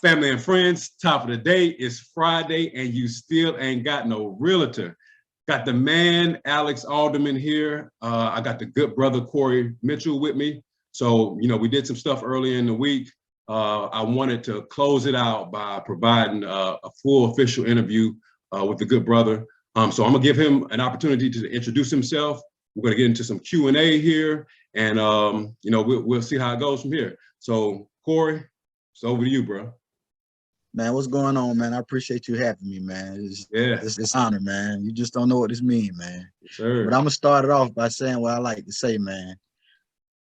Family and friends, top of the day. It's Friday and you still ain't got no realtor. Got the man, Alex Alderman here. I got the good brother, Corey Mitchell with me. So, we did some stuff earlier in the week. I wanted to close it out by providing a full official interview with the good brother. So I'm gonna give him an opportunity to introduce himself. We're gonna get into some Q&A here and we'll see how it goes from here. So Corey, it's over to you, bro. Man, what's going on, man? I appreciate you having me, man. It's an honor, man. You just don't know what this means, man. Sure. But I'm gonna start it off by saying what I like to say, man.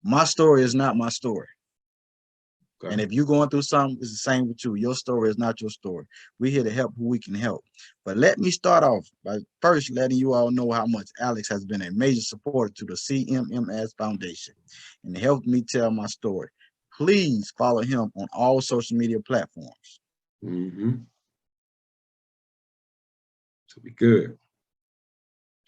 My story is not my story. Okay. And if you're going through something, it's the same with you. Your story is not your story. We're here to help who we can help. But let me start off by first letting you all know how much Alex has been a major supporter to the CMMS Foundation and helped me tell my story. Please follow him on all social media platforms. So be good.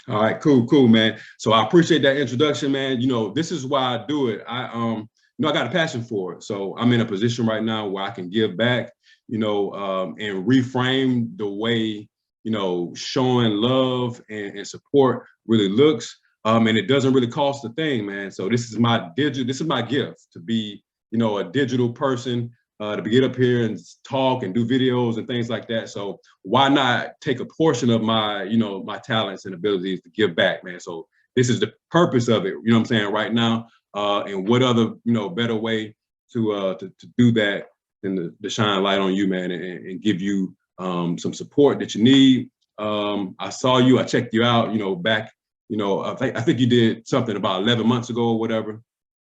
All right, cool, man. So I appreciate that introduction, man. This is why I do it. I got a passion for it. So I'm in a position right now where I can give back, and reframe the way, showing love and support really looks. And it doesn't really cost a thing, man. So this is my gift to be, a digital person. To get up here and talk and do videos and things like that. So why not take a portion of my, my talents and abilities to give back, man? So this is the purpose of it, you know what I'm saying, right now. And what other, better way to do that than to shine light on you, man, and give you some support that you need. I saw you, I checked you out, back, I think you did something about 11 months ago or whatever.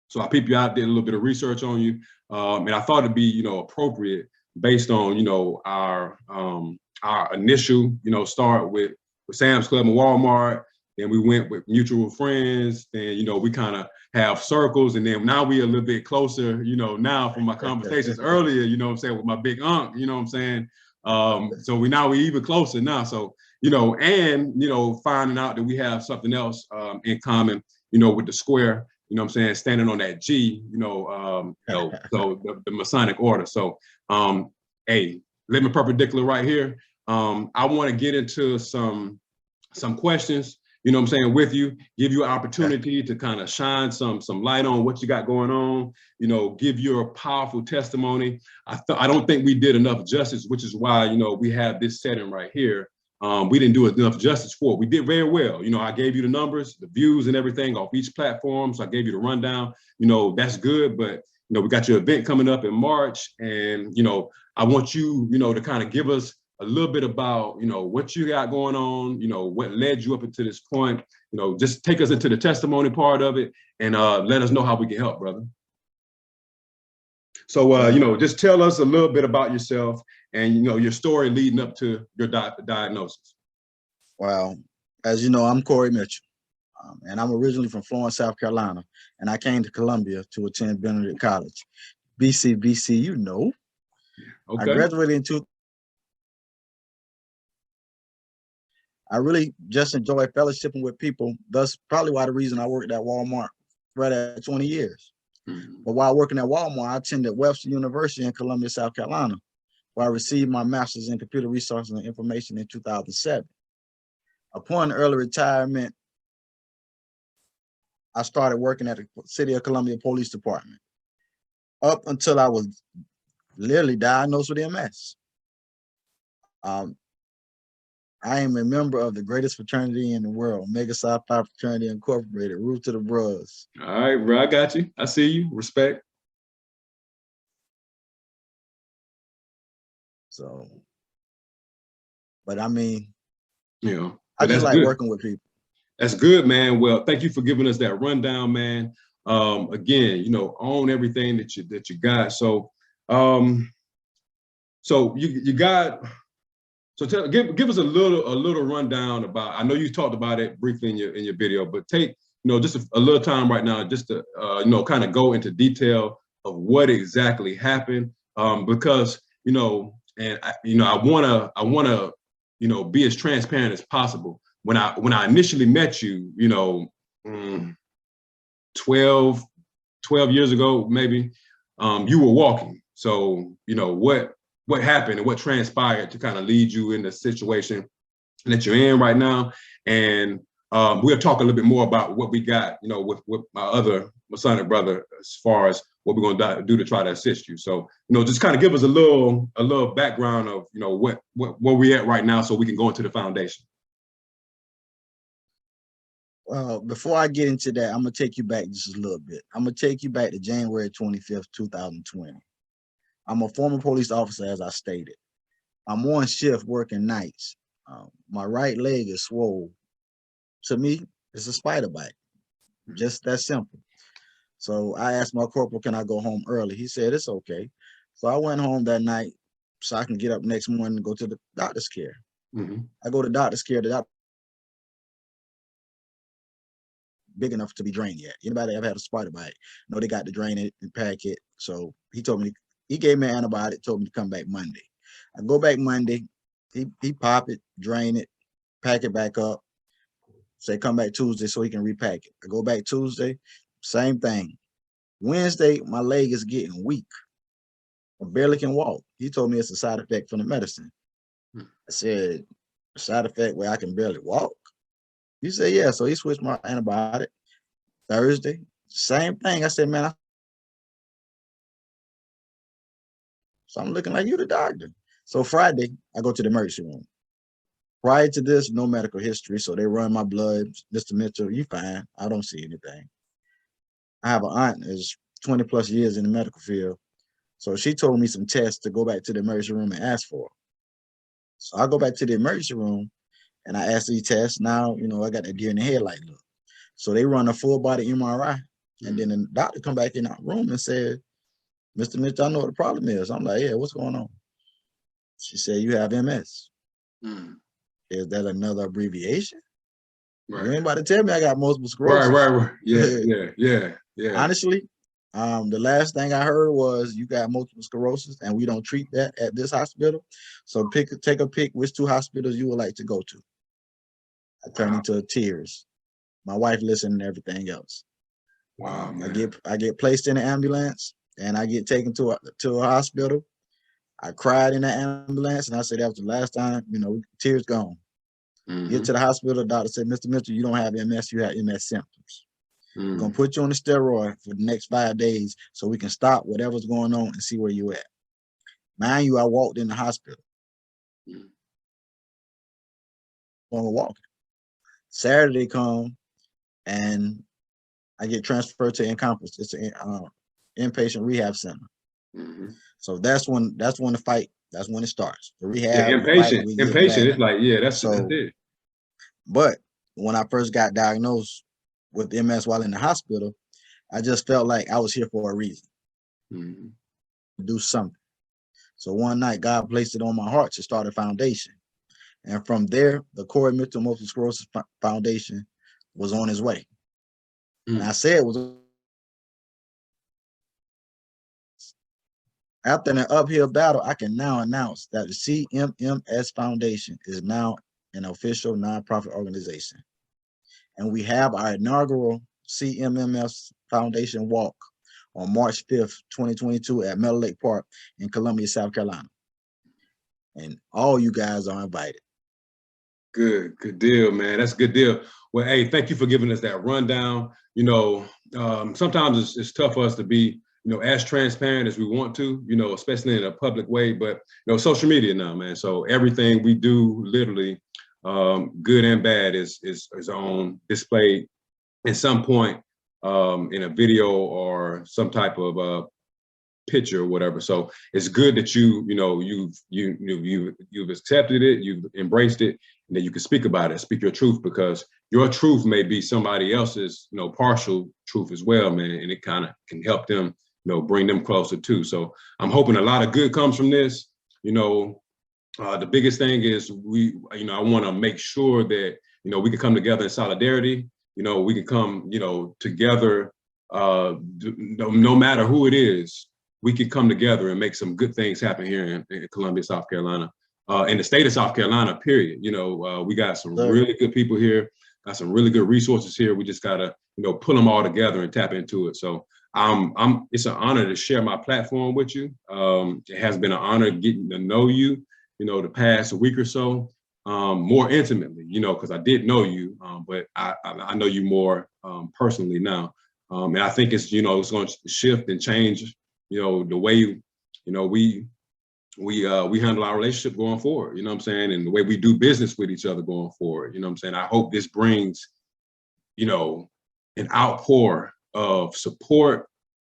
So I peeped you out, did a little bit of research on you. And I thought it'd be, appropriate based on, our initial, start with Sam's Club and Walmart. Then we went with mutual friends. Then, we kind of have circles. And then now we a little bit closer, now from my conversations earlier, what I'm saying, with my big uncle, what I'm saying. So we even closer now. So, finding out that we have something else in common, with the square. I'm saying, standing on that G, so the Masonic order. So, hey, living perpendicular right here. I want to get into some questions, I'm saying, with you, give you an opportunity to kind of shine some light on what you got going on, give your powerful testimony. I don't think we did enough justice, which is why, we have this setting right here. We didn't do enough justice for it. We did very well. I gave you the numbers, the views and everything off each platform. So I gave you the rundown, that's good. But, we got your event coming up in March. And, I want you, to kind of give us a little bit about, what you got going on, what led you up into this point, just take us into the testimony part of it and let us know how we can help, brother. So, just tell us a little bit about yourself and, your story leading up to your diagnosis. Well, as you know, I'm Corey Mitchell, and I'm originally from Florence, South Carolina, and I came to Columbia to attend Benedict College. BCBC You. Okay. I graduated in I really just enjoy fellowshipping with people. That's probably why the reason I worked at Walmart right at 20 years. But while working at Walmart, I attended Webster University in Columbia, South Carolina, where I received my master's in computer resources and information in 2007. Upon early retirement, I started working at the City of Columbia Police Department up until I was literally diagnosed with MS. I am a member of the greatest fraternity in the world, Psi Phi Fraternity Incorporated, Root to the Bros. All right, bro, I got you. I see you. Respect. So, but I mean, I just like working with people. That's good, man. Well, thank you for giving us that rundown, man. Again, own everything that you got. So, so you got. So give us a little rundown about. I know you talked about it briefly in your video, but take just a little time right now just to kind of go into detail of what exactly happened, because and I wanna be as transparent as possible. When I initially met you, 12 years ago maybe, you were walking. So what what happened and what transpired to kind of lead you in the situation that you're in right now. And we'll talk a little bit more about what we got, you know, with my Masonic brother, as far as what we're going to do to try to assist you. So, you know, just kind of give us a little background of, you know, where we at right now, so we can go into the foundation. Well, before I get into that, I'm gonna take you back just a little bit. I'm gonna take you back to January 25th, 2020. I'm a former police officer, as I stated. I'm on shift working nights. My right leg is swole. To me, it's a spider bite. Just that simple. So I asked my corporal, can I go home early? He said, it's okay. So I went home that night so I can get up next morning and go to the doctor's care. I go to doctor's care. The doctor big enough to be drained yet. Anybody ever had a spider bite? No, they got to drain it and pack it. So he told me, he gave me an antibiotic, told me to come back Monday. I go back Monday, he pop it, drain it, pack it back up, say come back Tuesday so he can repack it. I go back Tuesday, same thing. Wednesday, my leg is getting weak. I barely can walk. He told me it's a side effect from the medicine. I said, a side effect where I can barely walk? He said, yeah. So he switched my antibiotic. Thursday, same thing. I said, man, so I'm looking like you the doctor. So Friday, I go to the emergency room. Prior to this, no medical history. So they run my blood. Mr. Mitchell, you fine. I don't see anything. I have an aunt who's 20 plus years in the medical field. So she told me some tests to go back to the emergency room and ask for. So I go back to the emergency room and I ask these tests. Now, you know, I got that deer in the headlight look. So they run a full body MRI. And then the doctor come back in our room and said, Mr. Mitchell, I know what the problem is. I'm like, yeah, what's going on? She said, you have MS. Is that another abbreviation? Right. You ain't about to tell me I got multiple sclerosis. Right. Yeah. Honestly, the last thing I heard was you got multiple sclerosis and we don't treat that at this hospital. So take a pick which 2 hospitals you would like to go to. I turn into tears. My wife listened and everything else. Wow, man. I get placed in an ambulance and I get taken to a hospital. I cried in the ambulance and I said that was the last time, you know, tears gone. Get to the hospital, the doctor said, Mr. Mitchell, you don't have MS, you have MS symptoms. We're gonna put you on the steroid for the next 5 days so we can stop whatever's going on and see where you at. Mind you, I walked in the hospital. I'm walking. Saturday come and I get transferred to Encompass. It's an inpatient rehab center. So that's when the fight. That's when it starts. The rehab. Yeah, inpatient. It's like, yeah, that's it. But when I first got diagnosed with MS while in the hospital, I just felt like I was here for a reason. To do something. So one night, God placed it on my heart to start a foundation, and from there, the Corey Mitchell Multiple Sclerosis Foundation was on its way. And I said it was. After an uphill battle, I can now announce that the CMMS Foundation is now an official nonprofit organization. And we have our inaugural CMMS Foundation walk on March 5th, 2022 at Meadow Lake Park in Columbia, South Carolina. And all you guys are invited. Good deal, man. That's a good deal. Well, hey, thank you for giving us that rundown. You know, sometimes it's tough for us to be, you know, as transparent as we want to, you know, especially in a public way, but, you know, social media now, man. So everything we do, literally, good and bad, is on display at some point in a video or some type of picture or whatever. So it's good that you've accepted it, you've embraced it, and that you can speak about it, speak your truth, because your truth may be somebody else's, you know, partial truth as well, man, and it kind of can help them, you know, bring them closer too. So I'm hoping a lot of good comes from this. You know, the biggest thing is I want to make sure that, you know, we can come together in solidarity. You know, we can come, you know, together, no matter who it is. We can come together and make some good things happen here in Columbia, South Carolina, in the state of South Carolina, period. You know, we got some really good people here, got some really good resources here. We just gotta, you know, pull them all together and tap into it. So it's an honor to share my platform with you. It has been an honor getting to know you, the past week or so, more intimately, because I did know you, but I know you more personally now. And I think it's going to shift and change, the way, we handle our relationship going forward, you know what I'm saying? And the way we do business with each other going forward, you know what I'm saying? I hope this brings, an outpour of support.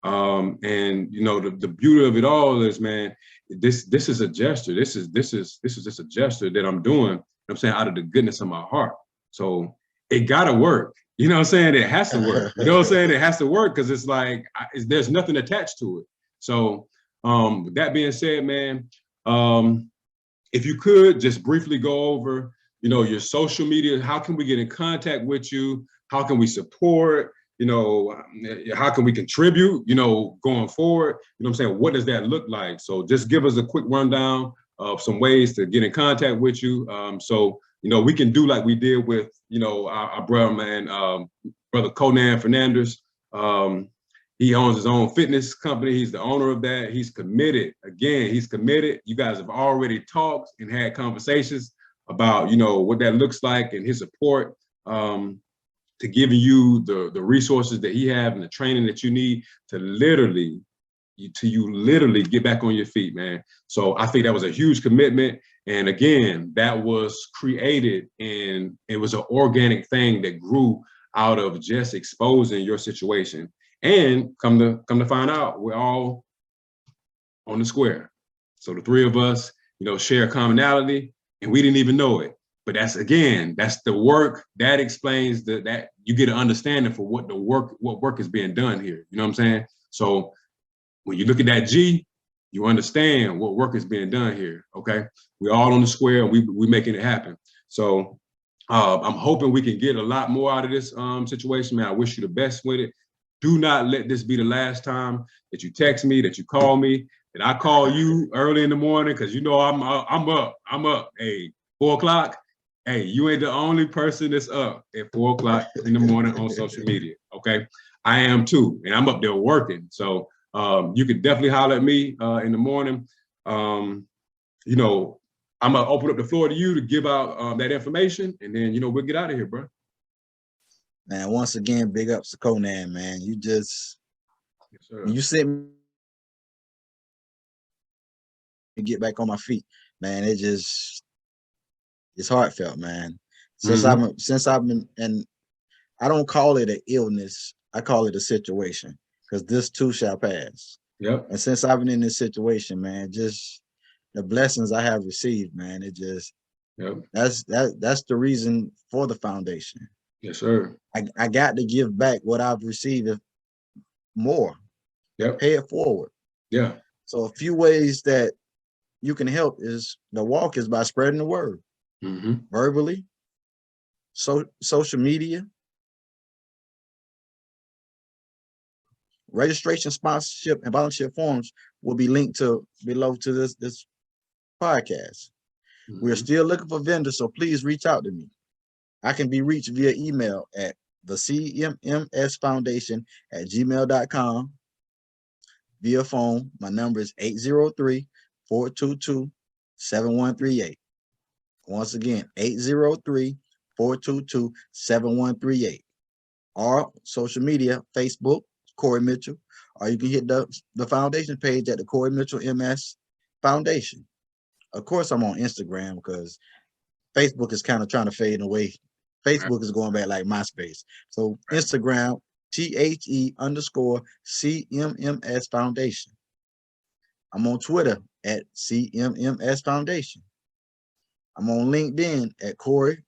And the beauty of it all is, man, this is a gesture. This is just a gesture that I'm doing, you know what I'm saying, out of the goodness of my heart. So it gotta work. You know what I'm saying? It has to work. You know what I'm saying? It has to work because it's like there's nothing attached to it. So with that being said, man, if you could just briefly go over, your social media, how can we get in contact with you? How can we support? How can we contribute, going forward? You know what I'm saying? What does that look like? So just give us a quick rundown of some ways to get in contact with you. So, we can do like we did with, our brother, man, brother Conan Fernandez. He owns his own fitness company. He's the owner of that. He's committed. Again, he's committed. You guys have already talked and had conversations about, what that looks like and his support to giving you the resources that he have and the training that you need to literally get back on your feet, man. So I think that was a huge commitment. And again, that was created and it was an organic thing that grew out of just exposing your situation. And come to find out, we're all on the square. So the three of us, share a commonality, and we didn't even know it. But that's the work that explains that you get an understanding for what work is being done here. You know what I'm saying? So when you look at that G, you understand what work is being done here. Okay, we're all on the square. We're making it happen. So I'm hoping we can get a lot more out of this situation, man. I wish you the best with it. Do not let this be the last time that you text me, that you call me, that I call you early in the morning, because I'm up. Hey, 4 o'clock. Hey, you ain't the only person that's up at 4 o'clock in the morning on social media. Okay, I am too, and I'm up there working. So you could definitely holler at me in the morning. I'm gonna open up the floor to you to give out that information, and then we'll get out of here, bro. Man, once again, big ups to Conan, man. You just, when you sit me and get back on my feet, man, it's heartfelt, man. Since I've been, and I don't call it an illness, I call it a situation, because this too shall pass. Yep. And since I've been in this situation, man, just the blessings I have received, man, that's the reason for the foundation. Yes, sir. I got to give back what I've received more. Yep. Pay it forward. Yeah. So a few ways that you can help is the walk is by spreading the word, verbally, social media, registration, sponsorship, and volunteer forms will be linked below to this podcast. We're still looking for vendors, so please reach out to me. I can be reached via email at the cmmsfoundation@gmail.com. Via phone, my number is 803-422-7138. Once again, 803-422-7138. Or social media, Facebook, Corey Mitchell, or you can hit the foundation page at the Corey Mitchell MS Foundation. Of course, I'm on Instagram because Facebook is kind of trying to fade away. Facebook is going back like MySpace. So Instagram, THE_CMMS Foundation. I'm on Twitter at CMMS Foundation. I'm on LinkedIn at Corey,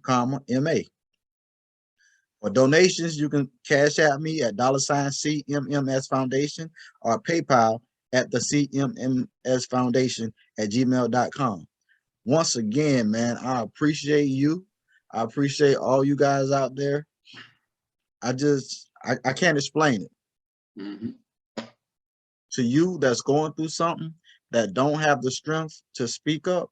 MA. For donations, you can cash out me at $CMMS Foundation or PayPal at the CMMS Foundation @gmail.com. Once again, man, I appreciate you. I appreciate all you guys out there. I can't explain it. To you that's going through something that don't have the strength to speak up,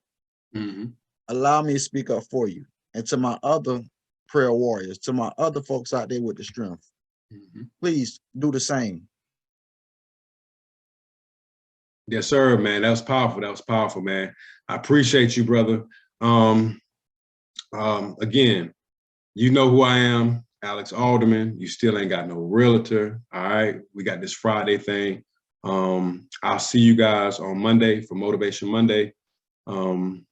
allow me to speak up for you. And to my other prayer warriors, to my other folks out there with the strength, Please do the same. Yes, sir, man. That was powerful. That was powerful, man. I appreciate you, brother. Again, you know who I am, Alex Alderman. You still ain't got no realtor. All right. We got this Friday thing. I'll see you guys on Monday for Motivation Monday. I'm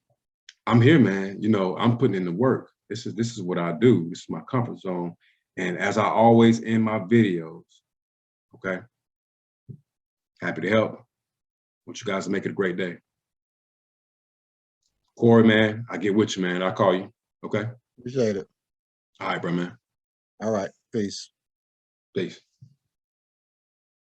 here, man. You know, I'm putting in the work. This is what I do. This is my comfort zone. And as I always end my videos, okay, happy to help. Want you guys to make it a great day. Corey, man, I get with you, man. I'll call you. Okay. Appreciate it. All right, bro, man. All right. Peace. Peace.